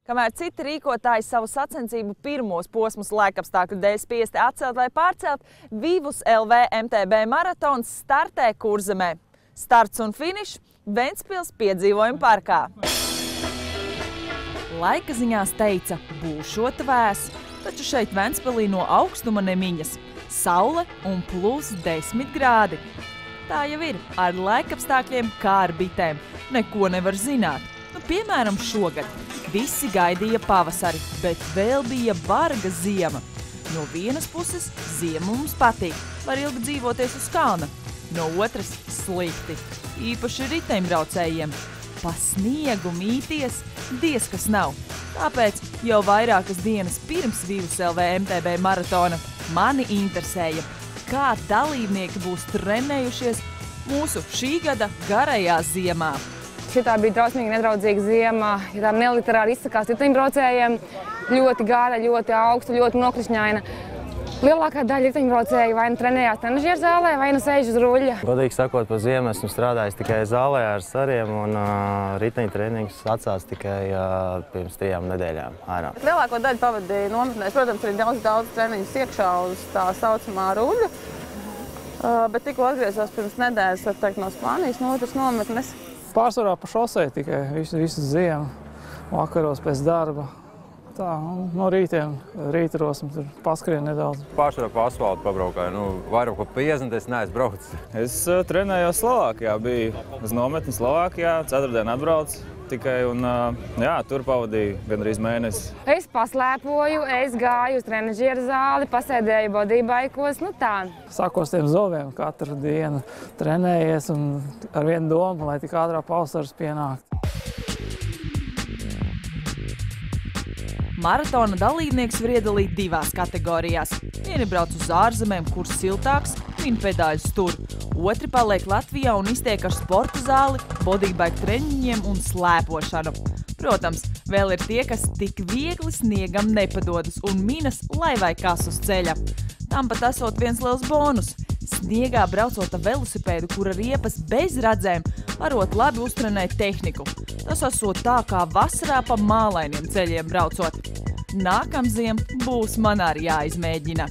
Kamēr citi rīkotāji savu sacensību pirmos posmus laikapstākļu dēļ spiesti atcelt vai pārcelt, Vivus LV MTB maratons startē Kurzemē. Starts un finišs Ventspils piedzīvojuma parkā. Laika ziņās teica, būšot vēsu, taču šeit Ventspilī no augstuma nemiņas. Saule un plus 10 grādi. Tā jau ir, ar laikapstākļiem kā ar bitēm. Neko nevar zināt. Piemēram, šogad visi gaidīja pavasari, bet vēl bija barga ziema. No vienas puses ziema mums patīk, var ilgi dzīvoties uz kalna. No otras slikti, īpaši riteņbraucējiem. Pa sniegu mīties diez kas nav. Tāpēc jau vairākas dienas pirms Vivus LV MTB maratona mani interesēja, kā dalībnieki būs trenējušies mūsu šī gada garajā ziemā. Šitā bija drausmīgi nedraudzīga ziema, ja tā neliterāri izsakās riteņbraucējiem. Ļoti gara, ļoti augsta, ļoti nokrišņaina. Lielākā daļa riteņbraucēju vai nu trenējās trenažieru zālē, vai nu sēž uz ruļļa. Godīgi sakot, pa ziemu esmu strādājis tikai zālē ar sariem un riteņtrenings atsās tikai pirms 3 nedēļām ārā. Lielāko daļu pavadīju nometnēs, protams, arī daudz treniņus iekšā uz tā saucamā ruļļa. Bet tikko atgriezos pirms nedēļas, var teikt, no Spānijas, no otras nometnes. Pārsvarā pa šosei tikai visu ziemu, vakaros pēc darba. Tā, no rītiem, rītarosam tur paskrien nedaudz. Pārsvarā pa asfaltu pabraukāju, vairāk pa 50 es neesmu braucis. Es trenējos Slovākijā, biju uz nometni Slovākijā, ceturtdien atbraucu tikai un tur pavadīju gandrīz mēnesi. Es paslēpoju, es gāju uz trenažieru zāli, pasēdēju bodybaikos, tā. Sākos tiem zoviem, katru dienu trenējies un ar vienu domu, lai tik ātrā pavasaris pienāktu. Maratona dalībnieks var iedalīt divās kategorijās. Vieni brauc uz ārzemēm, kur siltāks, viņi pedāļus tur. Otri paliek Latvijā un iztiek ar sporta zāli, bodybike treniņiem un slēpošanu. Protams, vēl ir tie, kas tik viegli sniegam nepadodas un minas, lai vai kas uz ceļa. Tam pat esot viens liels bonus. Sniegā braucot ar velosipēdu, kura riepas bez radzēm, varot labi uztrenēt tehniku. Tas esot tā kā vasarā pa mālainiem ceļiem braucot. Nākamziem būs man arī jāizmēģina.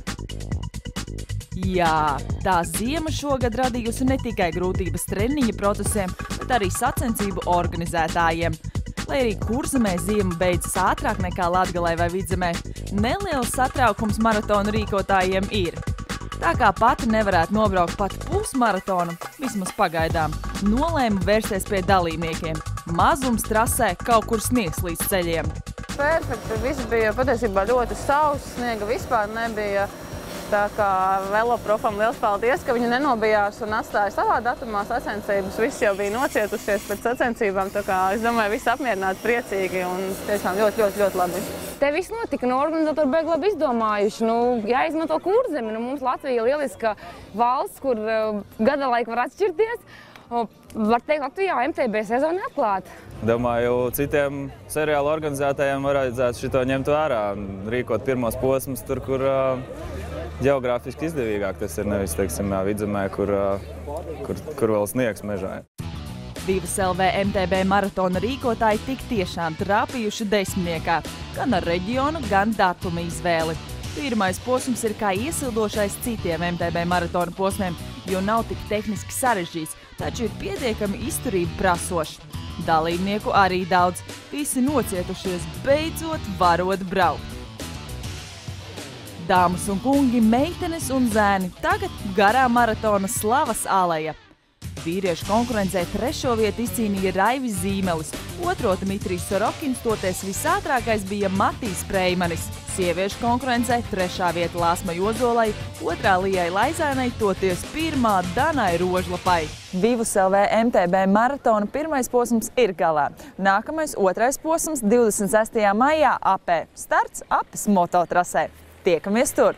Jā, tā ziema šogad radījusi ne tikai grūtības treniņa procesiem, bet arī sacensību organizētājiem. Lai arī Kurzemē ziema beidzas ātrāk nekā Latgalē vai Vidzemē, neliels satraukums maratonu rīkotājiem ir. Tā kā pati nevarētu nobraukt pat pusmaratonu, vismaz pagaidām, nolēmu vērsties pie dalībniekiem. Mazums trasē kaut kur sniegs līdz ceļiem. Perfekti, viss bija patiesībā ļoti sauss, sniega vispār nebija. Tā kā veloprofam liels paldies, ka viņi nenobijās un atstāja savā datumā sacensības. Viss jau bija nocietušies pēc sacensībām, tā kā es domāju, visi apmierināti, priecīgi un tiešām ļoti labi. Te viss notika, organizatori beig labi izdomājuši. Jāizmanto Kurzemi, mums Latvija ir lieliska valsts, kur gada laika var atšķirties. Var teikt, Latvijā MTB sezona atklāta. Domāju, citiem seriālu organizētājiem vajadzētu šito ņemt vērā, rīkot pirmos posmus tur, kur ģeogrāfiski izdevīgāk tas ir, nevis, teiksim, Vidzemē, kur vēl sniegs mežā. Vivus LV MTB maratona rīkotāji tik tiešām trāpījuši desmitniekā, gan ar reģionu, gan datumu izvēli. Pirmais posms ir kā iesildošais citiem MTB maratona posmiem, jo nav tik tehniski sarežģīts, taču ir pietiekami izturību prasošs. Dalībnieku arī daudz, visi nocietušies, beidzot varot braukt. Dāmas un kungi, meitenes un zēni, tagad garā maratona slavas aleja. Vīriešu konkurencē 3. vietu izcīnīja Raivis Zīmelis, 2. Dmitrijs Sorokins, toties visātrākais bija Matīs Preimanis. Sieviešu konkurencē 3. vieta Lāsmai Ozolai, 2. Lijai Laizānai, toties 1. Danai Rožlapai. Vivus LV MTB maratona pirmais posms ir galā. Nākamais 2. posms 26. maijā Apē. Starts Apes mototrasē. Tiekamies tur!